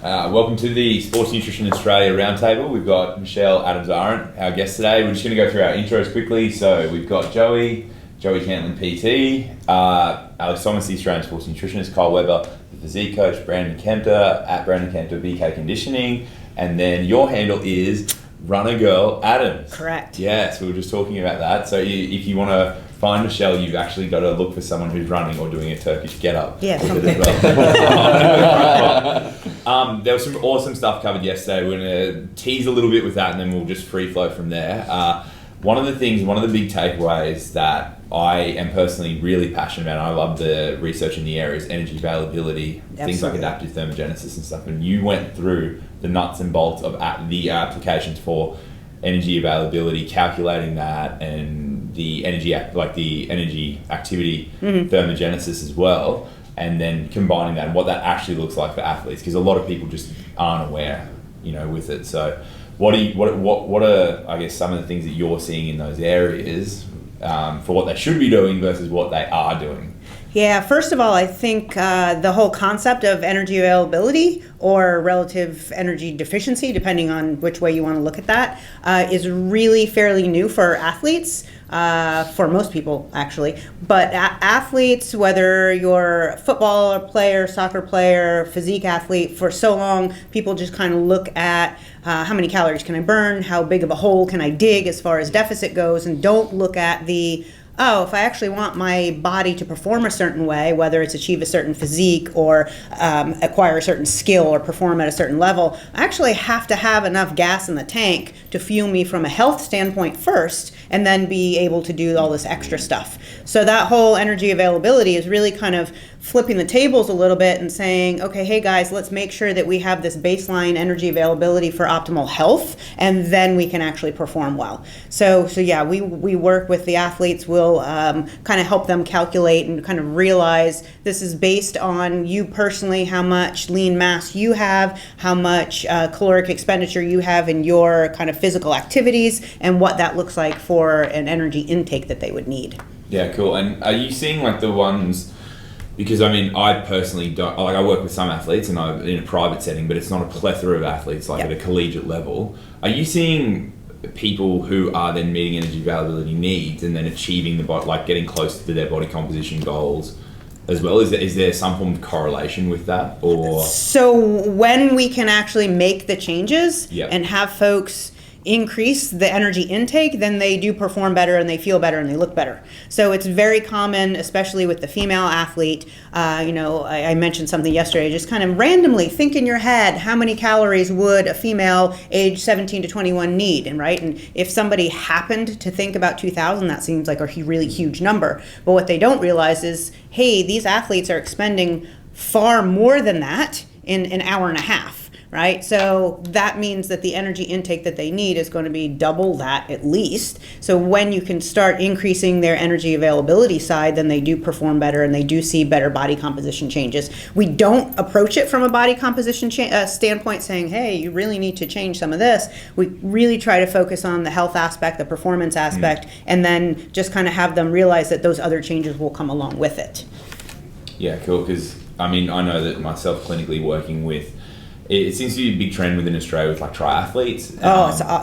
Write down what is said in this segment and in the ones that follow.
Welcome to the Sports Nutrition Australia Roundtable. We've got Michelle Adams-Arent, our guest today. We're just going to go through our intros quickly. So we've got Joey Cantlin, PT, Alex Thomas, the Australian Sports Nutritionist, Kyle Webber, the Physique Coach, Brandon Kempter, at Brandon Kempter, BK Conditioning, and then your handle is Runner Girl Adams. Correct. Yeah, so we were just talking about that. So if you want to find Michelle, you've actually got to look for someone who's running or doing a Turkish get-up. Yeah. There was some awesome stuff covered yesterday. We're going to tease a little bit with that and then we'll just free flow from there. One of the big takeaways that I am personally really passionate about, and I love the research in the area, is energy availability, Absolutely. Things like adaptive thermogenesis and stuff. And you went through the nuts and bolts of the applications for energy availability, calculating that, and the energy activity thermogenesis as well, and then combining that and what that actually looks like for athletes, because a lot of people just aren't aware, with it. So what are I guess some of the things that you're seeing in those areas for what they should be doing versus what they are doing? Yeah, first of all, I think the whole concept of energy availability or relative energy deficiency, depending on which way you want to look at that, is really fairly new for athletes, for most people actually. But athletes, whether you're a football player, soccer player, physique athlete, for so long, people just kind of look at how many calories can I burn, how big of a hole can I dig as far as deficit goes, and don't look at if I actually want my body to perform a certain way, whether it's achieve a certain physique or acquire a certain skill or perform at a certain level, I actually have to have enough gas in the tank to fuel me from a health standpoint first, and then be able to do all this extra stuff. So that whole energy availability is really kind of flipping the tables a little bit and saying, okay, hey guys, let's make sure that we have this baseline energy availability for optimal health, and then we can actually perform well. So yeah, we work with the athletes. We'll kind of help them calculate and kind of realize this is based on you personally, how much lean mass you have, how much caloric expenditure you have in your kind of physical activities, and what that looks like for an energy intake that they would need. Yeah, cool. And are you seeing like the ones, because I personally don't, I work with some athletes and I'm in a private setting, but it's not a plethora of athletes at a collegiate level. Are you seeing people who are then meeting energy availability needs and then achieving getting close to their body composition goals as well? Is there some form of correlation with that? Or so when we can actually make the changes and have folks increase the energy intake, then they do perform better and they feel better and they look better. So it's very common, especially with the female athlete. I mentioned something yesterday, just kind of randomly think in your head, how many calories would a female age 17 to 21 need? And if somebody happened to think about 2,000, that seems like a really huge number. But what they don't realize is, hey, these athletes are expending far more than that in an hour and a half. Right? So that means that the energy intake that they need is going to be double that at least. So when you can start increasing their energy availability side, then they do perform better and they do see better body composition changes. We don't approach it from a body composition standpoint saying, hey, you really need to change some of this. We really try to focus on the health aspect, the performance aspect, and then just kind of have them realize that those other changes will come along with it. Yeah, cool. Because I know that myself clinically working with, it seems to be a big trend within Australia with triathletes.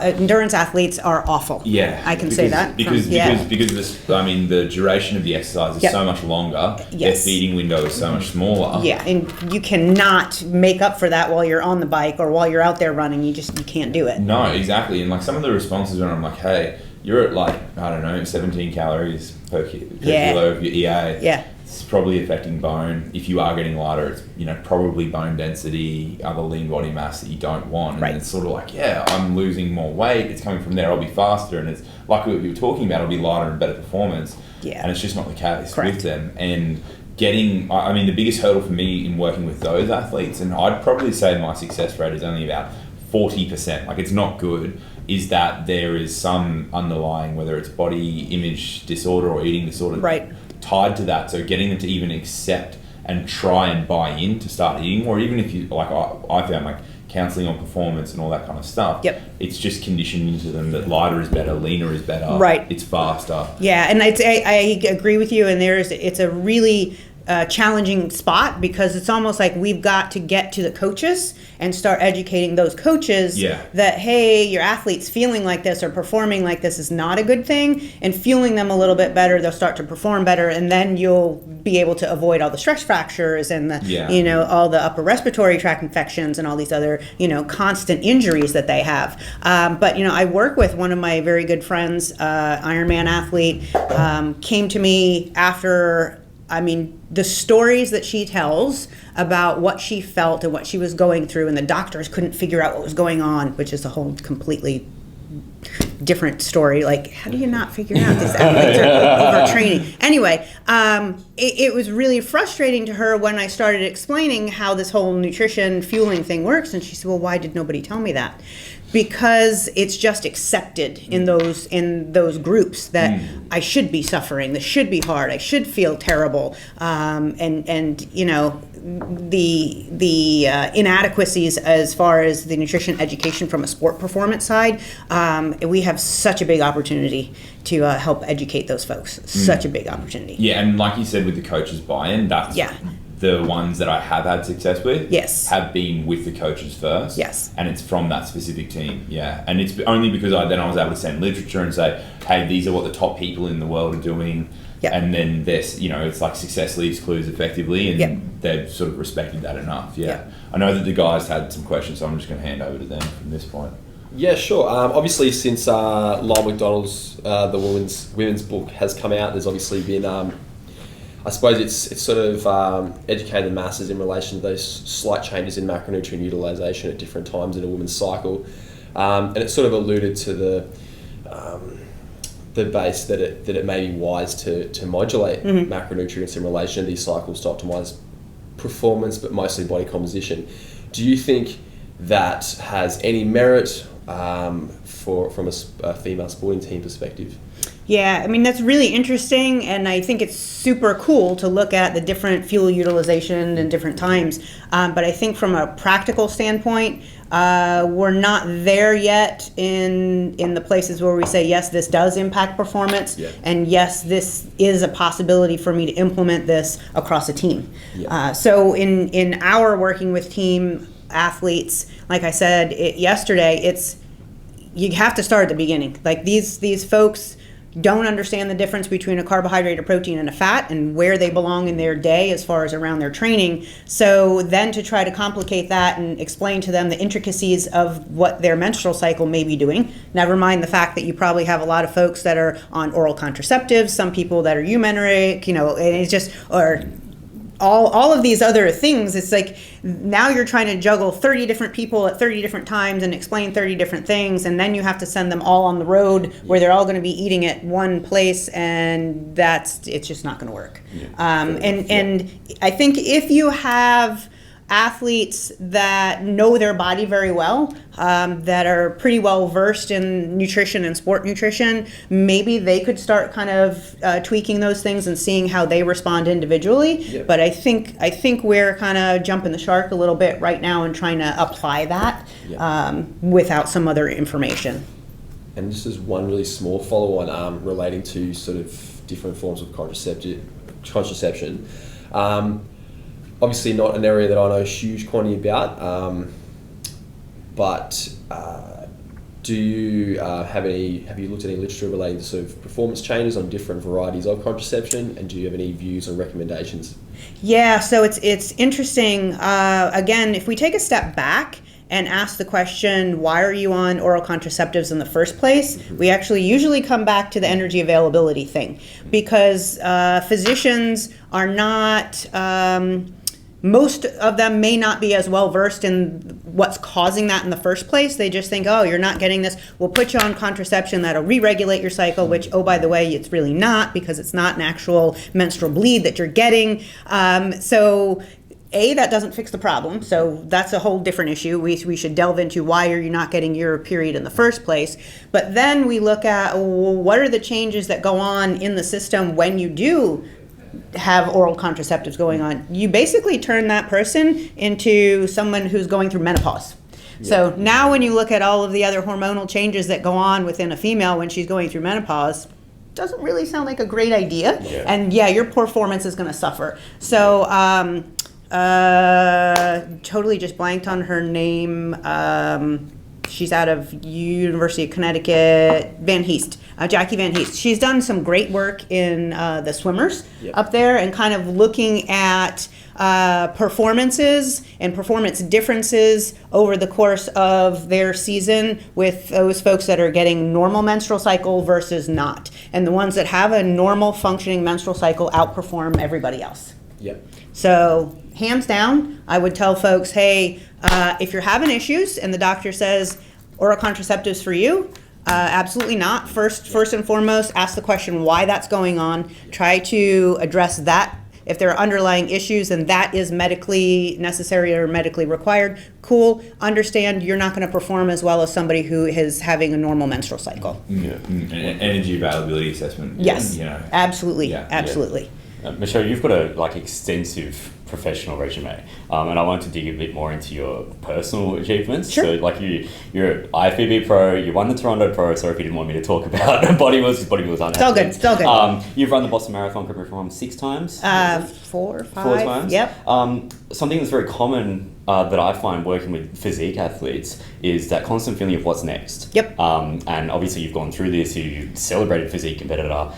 Endurance athletes are awful. Yeah, I can say that because this. The duration of the exercise is so much longer. Yes. Their feeding window is so much smaller. Yeah, and you cannot make up for that while you're on the bike or while you're out there running. You can't do it. No, exactly. And some of the responses when I'm like, hey, you're at 17 calories per kilo of your EA. Yeah. It's probably affecting bone. If you are getting lighter, it's probably bone density, other lean body mass that you don't want. And it's sort of I'm losing more weight. It's coming from there. I'll be faster. And it's like what we were talking about, I'll be lighter and better performance. Yeah. And it's just not the case with them. And getting, the biggest hurdle for me in working with those athletes, and I'd probably say my success rate is only about 40%. It's not good. Is that there is some underlying, whether it's body image disorder or eating disorder, tied to that. So getting them to even accept and try and buy in to start eating, or even if you I found counselling on performance and all that kind of stuff. It's just conditioned into them that lighter is better, leaner is better. It's faster. Yeah, and I agree with you. And it's a really challenging spot, because it's almost like we've got to get to the coaches and start educating those coaches that, hey, your athlete's feeling like this or performing like this is not a good thing, and fueling them a little bit better, they'll start to perform better, and then you'll be able to avoid all the stress fractures and the all the upper respiratory tract infections and all these other constant injuries that they have. But I work with one of my very good friends, Ironman athlete, came to me after, the stories that she tells about what she felt and what she was going through, and the doctors couldn't figure out what was going on, which is a whole completely different story. Like, how do you not figure out these athletes are overtraining? Anyway, it was really frustrating to her when I started explaining how this whole nutrition fueling thing works, and she said, well, why did nobody tell me that? Because it's just accepted in those groups that I should be suffering, this should be hard, I should feel terrible, and the inadequacies as far as the nutrition education from a sport performance side. We have such a big opportunity to help educate those folks. Such a big opportunity. Yeah, and like you said, with the coaches buy-in, that's the ones that I have had success with have been with the coaches first. Yes. And it's from that specific team. Yeah. And it's only because I was able to send literature and say, hey, these are what the top people in the world are doing. Yep. And then there's, it's like success leaves clues effectively, and they've sort of respected that enough. Yeah. I know that the guys had some questions, so I'm just going to hand over to them from this point. Yeah, sure. Obviously, since Lyle McDonald's the women's book has come out, there's obviously been I suppose it's sort of educated the masses in relation to those slight changes in macronutrient utilization at different times in a woman's cycle, and it sort of alluded to the base that it may be wise to modulate macronutrients in relation to these cycles to optimize performance, but mostly body composition. Do you think that has any merit from a female sporting team perspective? Yeah, that's really interesting, and I think it's super cool to look at the different fuel utilization and different times. But I think from a practical standpoint, we're not there yet in the places where we say, yes, this does impact performance, and yes, this is a possibility for me to implement this across a team. So in our working with team athletes, like I said yesterday, you have to start at the beginning. Like these folks don't understand the difference between a carbohydrate, a protein, and a fat, and where they belong in their day as far as around their training. So then to try to complicate that and explain to them the intricacies of what their menstrual cycle may be doing, never mind the fact that you probably have a lot of folks that are on oral contraceptives, some people that are eumenic, and it's just, or all of these other things. It's like now you're trying to juggle 30 different people at 30 different times and explain 30 different things, and then you have to send them all on the road where they're all going to be eating at one place, and it's just not going to work. And I think if you have athletes that know their body very well, that are pretty well versed in nutrition and sport nutrition, maybe they could start kind of tweaking those things and seeing how they respond individually. But I think we're kind of jumping the shark a little bit right now and trying to apply that without some other information. And this is one really small follow-on relating to sort of different forms of contraception. Obviously not an area that I know a huge quantity about, but do you have you looked at any literature relating to sort of performance changes on different varieties of contraception, and do you have any views or recommendations? Yeah, so it's interesting. Again, if we take a step back and ask the question, why are you on oral contraceptives in the first place? We actually usually come back to the energy availability thing, because physicians are not, most of them may not be as well versed in what's causing that in the first place. They just think, oh, you're not getting this, we'll put you on contraception that'll re-regulate your cycle, which, oh, by the way, it's really not, because it's not an actual menstrual bleed that you're getting. So that doesn't fix the problem, so that's a whole different issue. We should delve into why are you not getting your period in the first place. But then we look at, well, what are the changes that go on in the system when you do have oral contraceptives going on? You basically turn that person into someone who's going through menopause. So now when you look at all of the other hormonal changes that go on within a female when she's going through menopause, doesn't really sound like a great idea. Yeah. And yeah, your performance is going to suffer. So totally just blanked on her name. She's out of University of Connecticut, Van Heest, Jackie Van Heest. She's done some great work in the swimmers up there, and kind of looking at performances and performance differences over the course of their season with those folks that are getting normal menstrual cycle versus not. And the ones that have a normal functioning menstrual cycle outperform everybody else. Yep. So hands down, I would tell folks, hey, if you're having issues and the doctor says oral contraceptives for you, absolutely not. First and foremost, ask the question why that's going on. Try to address that. If there are underlying issues and that is medically necessary or medically required, cool. Understand you're not going to perform as well as somebody who is having a normal menstrual cycle. Yeah. Energy availability assessment. Yes, You know. absolutely, Yeah. absolutely. Michelle, you've got a extensive professional resume, and I wanted to dig a bit more into your personal achievements. Sure. So, you're IFBB pro, you won the Toronto Pro. Sorry if you didn't want me to talk about bodybuilders, because bodybuilders aren't. It's all good. It's all good. You've run the Boston Marathon, correct me if I'm wrong, 6 times. 4 or 5. 4 times. Yep. Something that's very common that I find working with physique athletes is that constant feeling of what's next. Yep. And obviously you've gone through this, you celebrated physique competitor,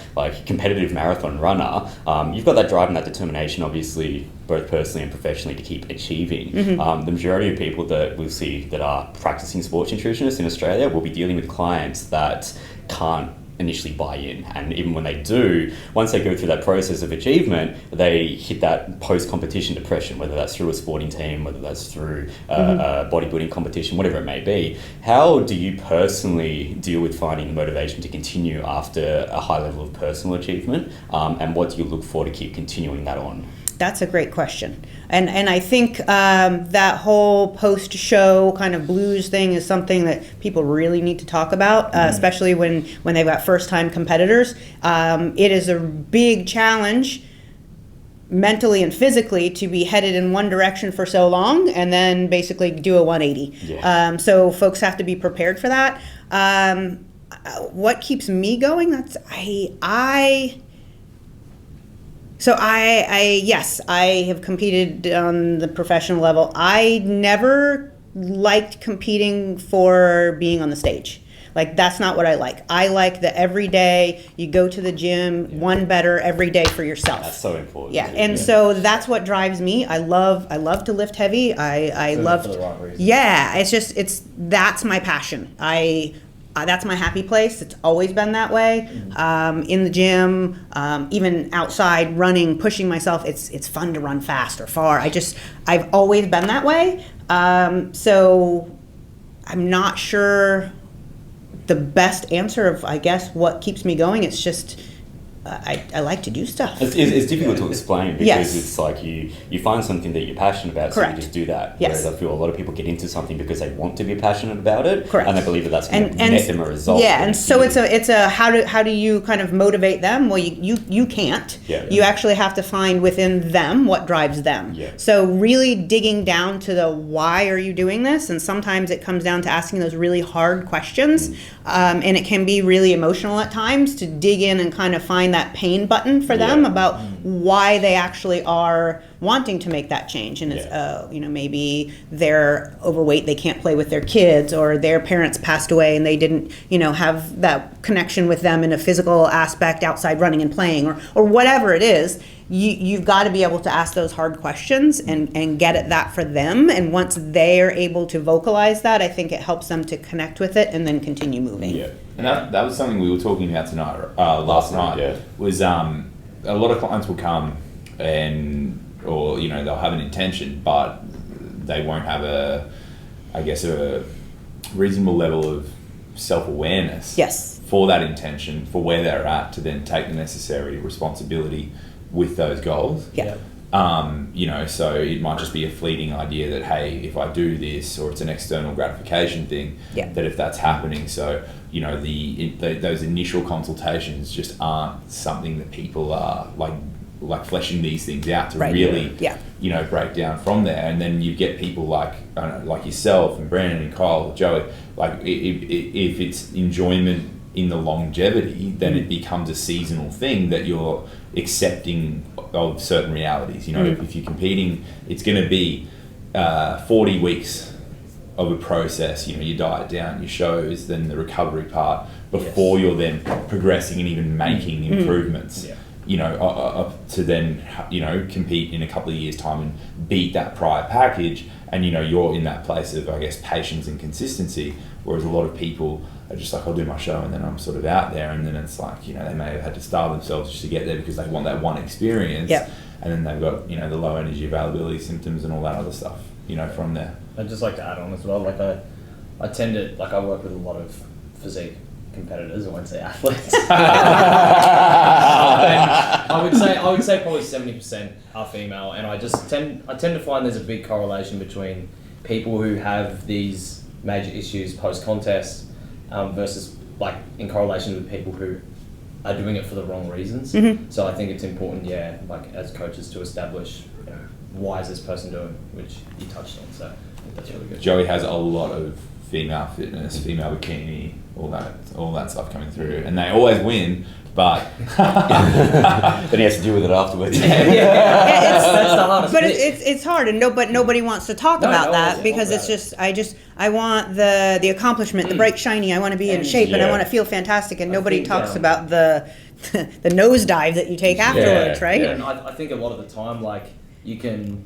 competitive marathon runner. You've got that drive and that determination, obviously, both personally and professionally, to keep achieving. The majority of people that we'll see that are practicing sports nutritionists in Australia will be dealing with clients that can't initially buy in, and even when they do, once they go through that process of achievement, they hit that post-competition depression, whether that's through a sporting team, whether that's through a bodybuilding competition, whatever it may be. How do you personally deal with finding the motivation to continue after a high level of personal achievement, and what do you look for to keep continuing that on? That's a great question. And I think that whole post-show kind of blues thing is something that people really need to talk about, especially when they've got first-time competitors. It is a big challenge mentally and physically to be headed in one direction for so long and then basically do a 180. Yeah. So folks have to be prepared for that. What keeps me going? Yes, I have competed on the professional level. I never liked competing for being on the stage. That's not what I like. I like the everyday, you go to the gym, one better every day for yourself. That's so important. Yeah, and so that's what drives me. I love to lift heavy. I love. For the wrong reason. Yeah, that's my passion. That's my happy place. It's always been that way. In the gym, even outside running, pushing myself. It's fun to run fast or far. I've always been that way. So I'm not sure the best answer of, I guess, what keeps me going. It's just I like to do stuff. It's difficult to explain because Yes. it's like you find something that you're passionate about, Correct. so you just do that. Yes. Whereas I feel a lot of people get into something because they want to be passionate about it, Correct. and they believe that that's going to net them a result. Yeah, and so it's a how do you kind of motivate them? Well, you can't. Yeah. You actually have to find within them what drives them. Yeah. So really digging down to the why are you doing this, and sometimes it comes down to asking those really hard questions, and it can be really emotional at times to dig in and kind of find that pain button for them Yeah. about why they actually are wanting to make that change. And it's Yeah. maybe they're overweight, they can't play with their kids, or their parents passed away and they didn't have that connection with them in a physical aspect outside running and playing, or whatever it is. You've got to be able to ask those hard questions and get at that for them. And once they are able to vocalize that, I think it helps them to connect with it and then continue moving. Yeah. And that was something we were talking about tonight, last night. Yeah. Was a lot of clients will come or they'll have an intention, but they won't have a reasonable level of self-awareness. Yes. For that intention, for where they're at, to then take the necessary responsibility with those goals. Yeah. So it might just be a fleeting idea that, hey, if I do this, or it's an external gratification thing, that if that's happening, so those initial consultations just aren't something that people are like fleshing these things out to really break down from there. And then you get people like yourself and Brandon and Kyle, Joey, if it's enjoyment in the longevity, then it becomes a seasonal thing that you're accepting of certain realities. You know, if you're competing, it's going to be 40 weeks of a process. You know, you diet down, your shows, then the recovery part before you're then progressing and even making improvements. You know, to then, you know, compete in a couple of years' time and beat that prior package. And, you know, you're in that place of, I guess, patience and consistency. Whereas a lot of people are just like, I'll do my show and then I'm sort of out there. And then it's like, you know, they may have had to starve themselves just to get there because they want that one experience. And then they've got, you know, the low energy availability symptoms and all that other stuff, you know, from there. I'd just like to add on as well, like I tend to, like I work with a lot of physique competitors, I won't say athletes. I would say probably 70% are female, and I tend to find there's a big correlation between people who have these major issues post-contest versus like in correlation with people who are doing it for the wrong reasons. So I think it's important, like as coaches, to establish, you know, why is this person doing, which you touched on. So I think that's really good. Joey has a lot of female fitness, female bikini, all that stuff coming through, and they always win. But then he has to deal with it afterwards. That's the hardest but bit. it's hard, and nobody wants to talk about that because it's just I want the accomplishment, the bright shiny. I want to be in shape and I want to feel fantastic, and nobody talks about the nosedive that you take afterwards, right? Yeah, and I think a lot of the time, like you can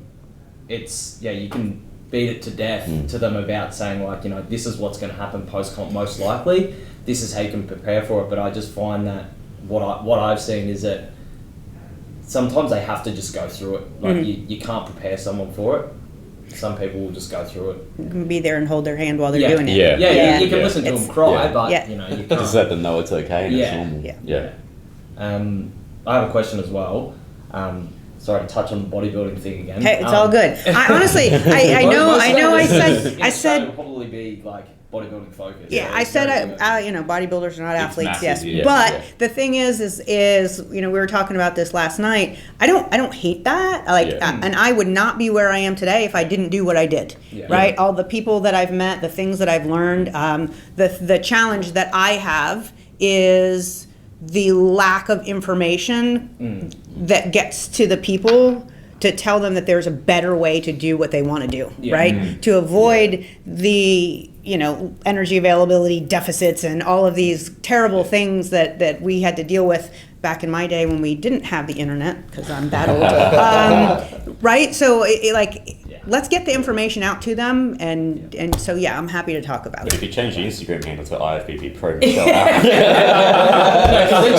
beat it to death to them about saying, like, you know, this is what's going to happen post-comp most likely. This is how you can prepare for it. But I just find that what I've seen is that sometimes they have to just go through it. Like you can't prepare someone for it. Some people will just go through it. You can be there and hold their hand while they're doing it. You can listen to them cry, but you know, you can't. Just let them know it's okay and it's normal. I have a question as well. Sorry to touch on the bodybuilding thing again. Hey, it's all good. I honestly, I know. I said would probably be like bodybuilding focused. Yeah, I said, you know, bodybuilders are not athletes. Massive, yes, but the thing is, you know, we were talking about this last night. I don't hate that. And I would not be where I am today if I didn't do what I did. Right, all the people that I've met, the things that I've learned. The challenge that I have is the lack of information that gets to the people to tell them that there's a better way to do what they want to do, right? To avoid the, you know, energy availability deficits and all of these terrible things that we had to deal with back in my day when we didn't have the internet, because I'm that old, right? So let's get the information out to them, and so I'm happy to talk about But it. if you change your Instagram handle to IFBB Pro, Then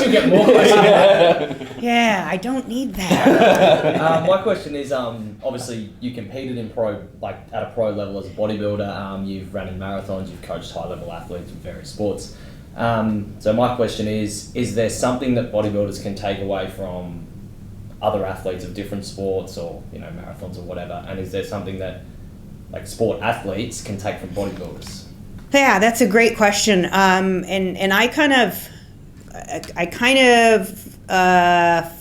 you get more questions. Yeah, I don't need that. My question is, obviously you competed in pro, like at a pro level as a bodybuilder. You've run in marathons. You've coached high-level athletes in various sports. So my question is there something that bodybuilders can take away from other athletes of different sports, or, you know, marathons or whatever? And is there something that like sport athletes can take from bodybuilders? Yeah, that's a great question. And I kind of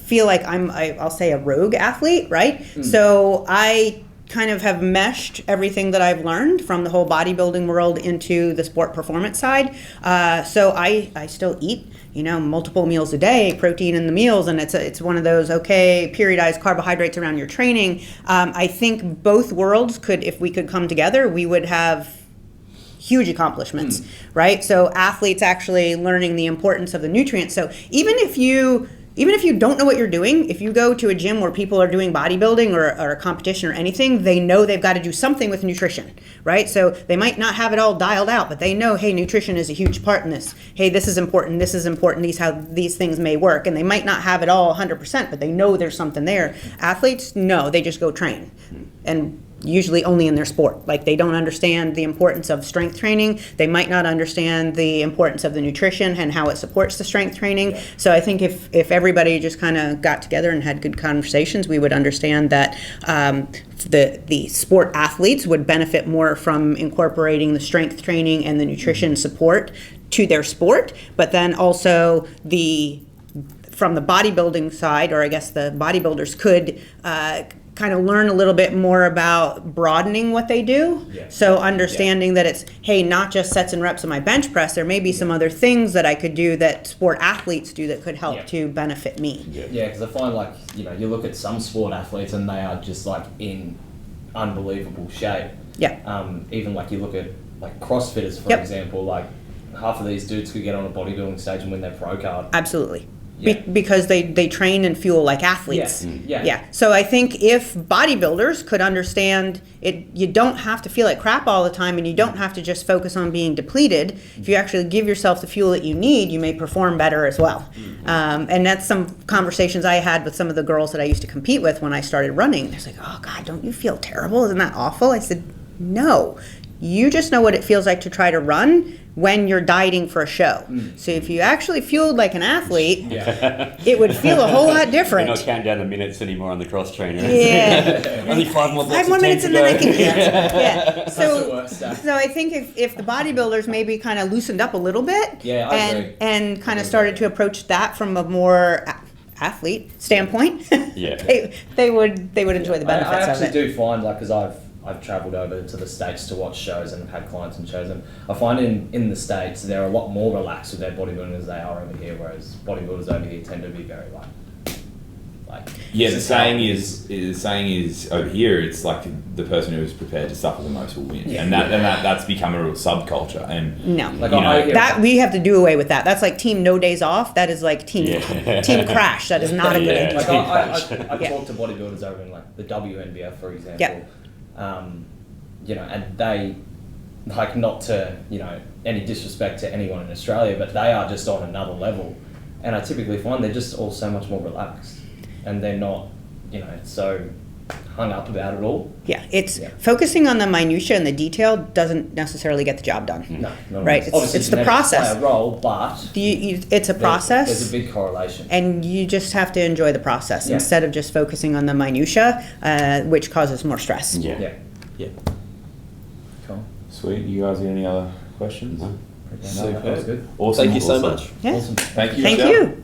feel like I'll say a rogue athlete, right? So I kind of have meshed everything that I've learned from the whole bodybuilding world into the sport performance side. So I still eat, you know, multiple meals a day, protein in the meals, and it's one of those, periodized carbohydrates around your training. I think both worlds could, if we could come together, we would have huge accomplishments, right? So athletes actually learning the importance of the nutrients. So even if you don't know what you're doing, if you go to a gym where people are doing bodybuilding or a competition or anything, they know they've got to do something with nutrition, right? So they might not have it all dialed out, but they know, hey, nutrition is a huge part in this. Hey, this is important, these things may work. And they might not have it all 100%, but they know there's something there. Athletes, no, they just go train. And usually only in their sport. Like, they don't understand the importance of strength training. They might not understand the importance of the nutrition and how it supports the strength training. So I think if everybody just kind of got together and had good conversations, we would understand that the sport athletes would benefit more from incorporating the strength training and the nutrition support to their sport, but then also from the bodybuilding side, or I guess the bodybuilders could kind of learn a little bit more about broadening what they do. Yeah. So understanding that it's, hey, not just sets and reps of my bench press, there may be some other things that I could do that sport athletes do that could help Yeah. to benefit me. Yeah, because I find like, you look at some sport athletes and they are just like in unbelievable shape. Yeah. Even like you look at like CrossFitters, for Yep. example, like half of these dudes could get on a bodybuilding stage and win their pro card. Absolutely. Yeah. Because they train and fuel like athletes. Yeah. So I think if bodybuilders could understand it, you don't have to feel like crap all the time, and you don't have to just focus on being depleted. If you actually give yourself the fuel that you need, you may perform better as well. And that's some conversations I had with some of the girls that I used to compete with when I started running. They're like, "Oh God, don't you feel terrible? Isn't that awful?" I said, "No. You just know what it feels like to try to run when you're dieting for a show. So if you actually fueled like an athlete, it would feel a whole lot different." You're not counting down the minutes anymore on the cross trainer. Yeah. Only 5 more blocks 5 more of minutes time and to then I go. can eat. Yeah. That's the worst stuff. So I think if the bodybuilders maybe kind of loosened up a little bit Yeah, I agree. and kind of started to approach that from a more athlete standpoint, Yeah. they would enjoy the benefits I of actually it. do find, like, because I've travelled over to the States to watch shows and have had clients and shows, and I find in the States they're a lot more relaxed with their bodybuilding as they are over here, whereas bodybuilders over here tend to be very like Yeah, this the is how saying it is over here. It's like the person who is prepared to suffer the most will win, Yeah. and that's become a real subculture. And No. Like, you know, I hear That we have to do away with that. That's like team no days off. That is like team Yeah. team crash. That is not a good Yeah. idea. Like I've Yeah. talked to bodybuilders over in like the WNBF, for example. Yep. And they, like, not to any disrespect to anyone in Australia, but they are just on another level, and I typically find they're just all so much more relaxed, and they're not so hung up about it all. Yeah, it's Yeah. focusing on the minutia and the detail doesn't necessarily get the job done. No, not Right, Obviously, it's the genetics process. play a role, but It's a process. There's a big correlation. And you just have to enjoy the process Yeah. instead of just focusing on the minutia, which causes more stress. Yeah. Yeah. Cool. sweet. You guys got any other questions? No. No, that was good. Awesome. Thank you so awesome. much. Yeah. Awesome. Thank you. Thank Michelle. you.